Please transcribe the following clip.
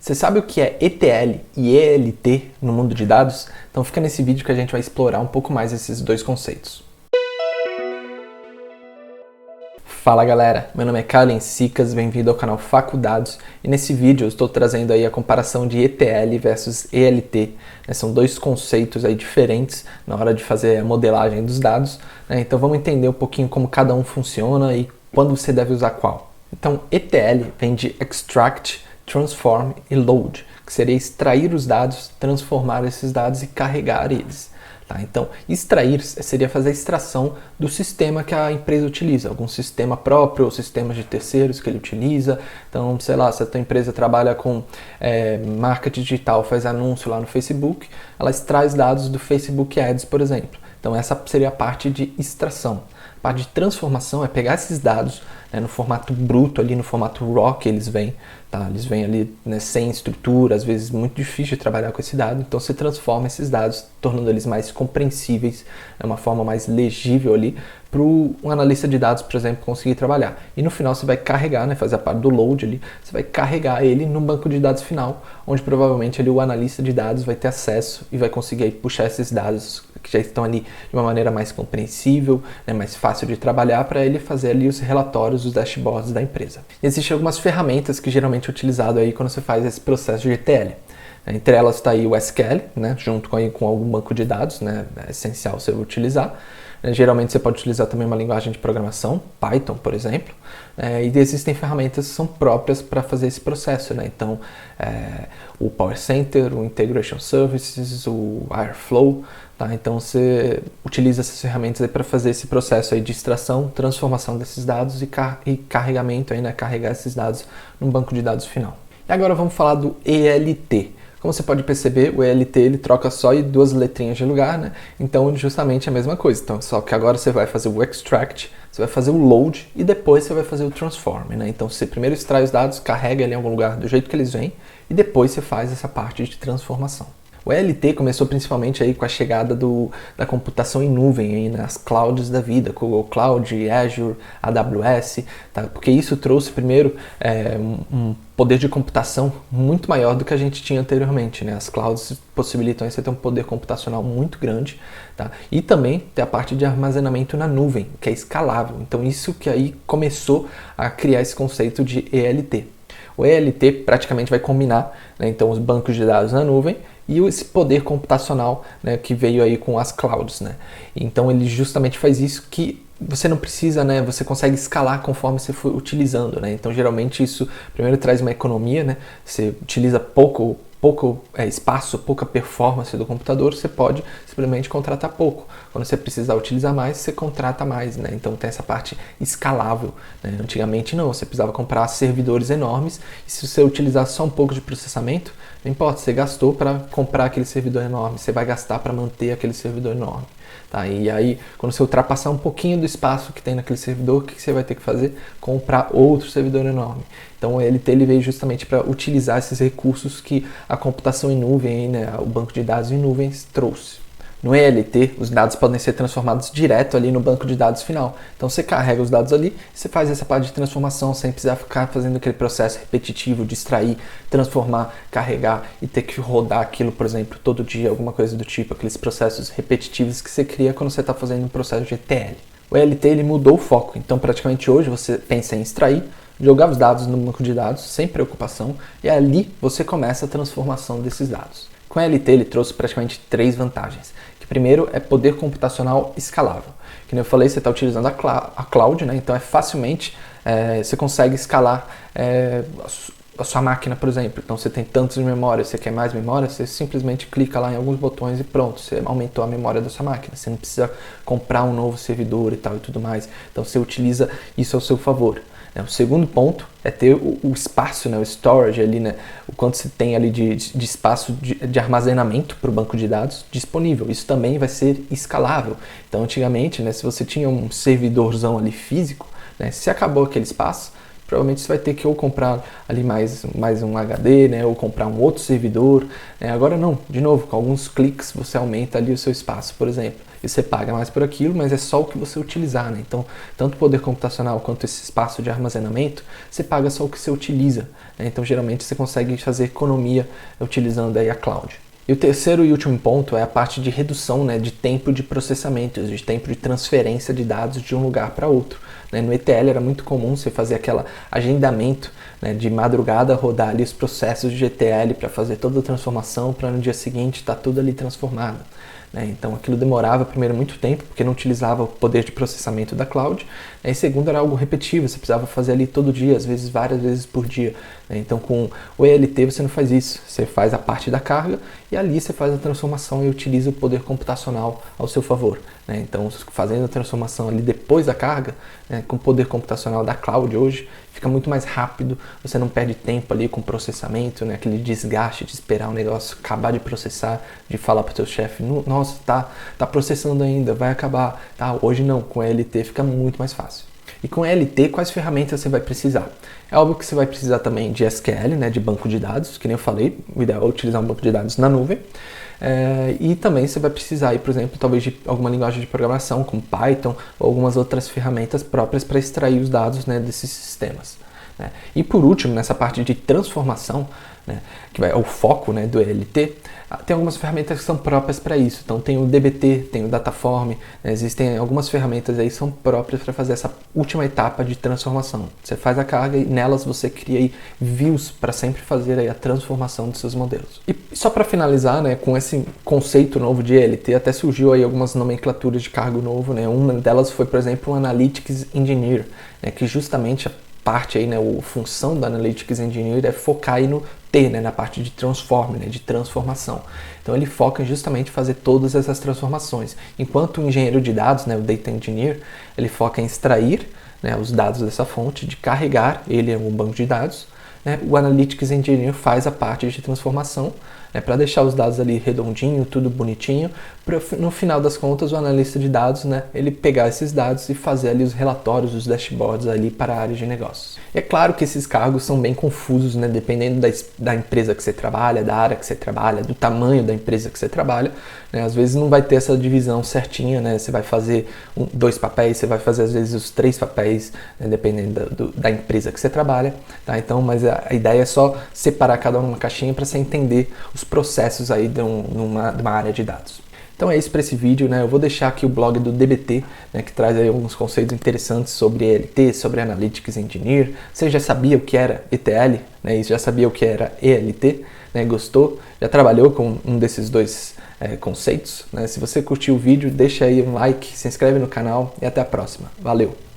Você sabe o que é ETL e ELT no mundo de dados? Então fica nesse vídeo que a gente vai explorar um pouco mais esses dois conceitos. Fala galera, meu nome é Kalen Sicas, bem-vindo ao canal Facudados e nesse vídeo eu estou trazendo aí a comparação de ETL versus ELT. São dois conceitos aí diferentes na hora de fazer a modelagem dos dados, né? Então vamos entender um pouquinho como cada um funciona e quando você deve usar qual. Então ETL vem de Extract, Transform e Load, que seria extrair os dados, transformar esses dados e carregar eles. Tá? Então, extrair seria fazer a extração do sistema que a empresa utiliza, algum sistema próprio ou sistemas de terceiros que ele utiliza. Então, sei lá, se a tua empresa trabalha com marca digital, faz anúncio lá no Facebook, ela extrai os dados do Facebook Ads, por exemplo. Então, essa seria a parte de extração. A parte de transformação é pegar esses dados, né, no formato bruto, ali no formato RAW que eles vêm, tá? Eles vêm ali, né, sem estrutura, às vezes muito difícil de trabalhar com esse dado, então você transforma esses dados, tornando eles mais compreensíveis, uma forma mais legível ali, para um analista de dados, por exemplo, conseguir trabalhar. E no final você vai carregar, né, fazer a parte do load ali, você vai carregar ele no banco de dados final, onde provavelmente ali o analista de dados vai ter acesso e vai conseguir aí puxar esses dados que já estão ali de uma maneira mais compreensível, né, mais fácil de trabalhar para ele fazer ali os relatórios, os dashboards da empresa. Existem algumas ferramentas que geralmente é utilizado aí quando você faz esse processo de ETL. Entre elas está aí o SQL, né, junto com algum banco de dados, né, é essencial você utilizar. Geralmente você pode utilizar também uma linguagem de programação, Python, por exemplo, e existem ferramentas que são próprias para fazer esse processo, né? Então, o Power Center, o Integration Services, o Airflow, tá? Então você utiliza essas ferramentas para fazer esse processo aí de extração, transformação desses dados e carregamento, aí, né? Carregar esses dados num banco de dados final. E agora vamos falar do ELT. Como você pode perceber, o ELT ele troca só duas letrinhas de lugar, né? Então justamente a mesma coisa. Então, só que agora você vai fazer o extract, você vai fazer o load e depois você vai fazer o transform, né? Então você primeiro extrai os dados, carrega ele em algum lugar do jeito que eles vêm e depois você faz essa parte de transformação. O ELT começou principalmente aí com a chegada da computação em nuvem, aí nas clouds da vida, Google Cloud, Azure, AWS, tá? Porque isso trouxe primeiro um poder de computação muito maior do que a gente tinha anteriormente, né? As clouds possibilitam você ter um poder computacional muito grande, tá? E também ter a parte de armazenamento na nuvem, que é escalável. Então isso que aí começou a criar esse conceito de ELT. O ELT praticamente vai combinar, né, então os bancos de dados na nuvem e esse poder computacional, né, que veio aí com as clouds, né? Então ele justamente faz isso que você não precisa, né? Você consegue escalar conforme você for utilizando, né? Então geralmente isso primeiro traz uma economia, né? Você utiliza pouco espaço, pouca performance do computador, você pode simplesmente contratar pouco. Quando você precisar utilizar mais, você contrata mais, né? Então tem essa parte escalável, né? Antigamente não, você precisava comprar servidores enormes e se você utilizar só um pouco de processamento, não importa, você gastou para comprar aquele servidor enorme, você vai gastar para manter aquele servidor enorme. Tá? E aí, quando você ultrapassar um pouquinho do espaço que tem naquele servidor, o que você vai ter que fazer? Comprar outro servidor enorme. Então o ELT ele veio justamente para utilizar esses recursos que a computação em nuvem, né, o banco de dados em nuvens trouxe. No ELT, os dados podem ser transformados direto ali no banco de dados final. Então você carrega os dados ali e você faz essa parte de transformação sem precisar ficar fazendo aquele processo repetitivo de extrair, transformar, carregar e ter que rodar aquilo, por exemplo, todo dia, alguma coisa do tipo, aqueles processos repetitivos que você cria quando você está fazendo um processo de ETL. O ELT ele mudou o foco, então praticamente hoje você pensa em extrair, jogar os dados no banco de dados sem preocupação e ali você começa a transformação desses dados. Com o ELT ele trouxe praticamente 3 vantagens. Que primeiro é poder computacional escalável. Que nem eu falei, você está utilizando a cloud, né? Então é facilmente, você consegue escalar a sua máquina, por exemplo. Então você tem tantos de memória, você quer mais memória, você simplesmente clica lá em alguns botões e pronto, você aumentou a memória da sua máquina. Você não precisa comprar um novo servidor e tal e tudo mais. Então você utiliza isso ao seu favor. O segundo ponto é ter o espaço, né, o storage ali, né, o quanto você tem ali de espaço de armazenamento para o banco de dados disponível. Isso também vai ser escalável. Então, antigamente, né, se você tinha um servidorzão ali físico, né, se acabou aquele espaço, provavelmente você vai ter que ou comprar ali mais um HD, né, ou comprar um outro servidor. Né? Agora não, de novo, com alguns cliques você aumenta ali o seu espaço, por exemplo. e você paga mais por aquilo, mas é só o que você utilizar, né? Então, tanto o poder computacional quanto esse espaço de armazenamento, você paga só o que você utiliza, né? Então, geralmente, você consegue fazer economia utilizando aí a cloud. E o terceiro e último ponto é a parte de redução, né, de tempo de processamento, de tempo de transferência de dados de um lugar para outro. Né? No ETL era muito comum você fazer aquele agendamento, né, de madrugada, rodar ali os processos de ETL para fazer toda a transformação, para no dia seguinte estar tudo ali transformado. Né? Então aquilo demorava primeiro muito tempo, porque não utilizava o poder de processamento da cloud, né? E segundo era algo repetitivo, você precisava fazer ali todo dia, às vezes várias vezes por dia. Né? Então com o ELT você não faz isso, você faz a parte da carga e ali você faz a transformação e utiliza o poder computacional ao seu favor. Né? Então fazendo a transformação ali depois da carga, né, com o poder computacional da cloud hoje, fica muito mais rápido, você não perde tempo ali com o processamento, né, aquele desgaste de esperar o negócio acabar de processar, de falar para o seu chefe, nossa, tá processando ainda, vai acabar. Tá, hoje não, com ELT fica muito mais fácil. E com ELT, quais ferramentas você vai precisar? É óbvio que você vai precisar também de SQL, né, de banco de dados, que nem eu falei, o ideal é utilizar um banco de dados na nuvem. E também você vai precisar, por exemplo, talvez de alguma linguagem de programação, como Python, ou algumas outras ferramentas próprias para extrair os dados, né, desses sistemas. Né? E por último, nessa parte de transformação, né, que é o foco, né, do ELT, tem algumas ferramentas que são próprias para isso. Então tem o DBT, tem o Dataform, né, existem algumas ferramentas aí que são próprias para fazer essa última etapa de transformação. Você faz a carga e nelas você cria aí views para sempre fazer aí a transformação dos seus modelos. E só para finalizar, né, com esse conceito novo de ELT, até surgiu aí algumas nomenclaturas de cargo novo, né? Uma delas foi, por exemplo, o Analytics Engineer, né, que justamente a parte aí, né, a função do Analytics Engineer é focar aí no T, né, na parte de transform, né, de transformação. Então ele foca em justamente fazer todas essas transformações. Enquanto o engenheiro de dados, né, o Data Engineer, ele foca em extrair, né, os dados dessa fonte, de carregar ele em um banco de dados. Né, o Analytics Engineer faz a parte de transformação, né, para deixar os dados ali redondinho, tudo bonitinho, para no final das contas o analista de dados, né, ele pegar esses dados e fazer ali os relatórios, os dashboards ali para a área de negócios. E é claro que esses cargos são bem confusos, né, dependendo da empresa que você trabalha, da área que você trabalha, do tamanho da empresa que você trabalha, né, às vezes não vai ter essa divisão certinha, né, você vai fazer 2 papéis, você vai fazer às vezes os 3 papéis, né, dependendo da empresa que você trabalha, tá? Então, mas a ideia é só separar cada um numa caixinha para você entender os processos aí de uma área de dados. Então é isso para esse vídeo, né? Eu vou deixar aqui o blog do DBT, né, que traz aí alguns conceitos interessantes sobre ELT, sobre Analytics Engineer. Você já sabia o que era ETL, né? E já sabia o que era ELT, né? Gostou? Já trabalhou com um desses dois conceitos, né? Se você curtiu o vídeo, deixa aí um like, se inscreve no canal e até a próxima. Valeu!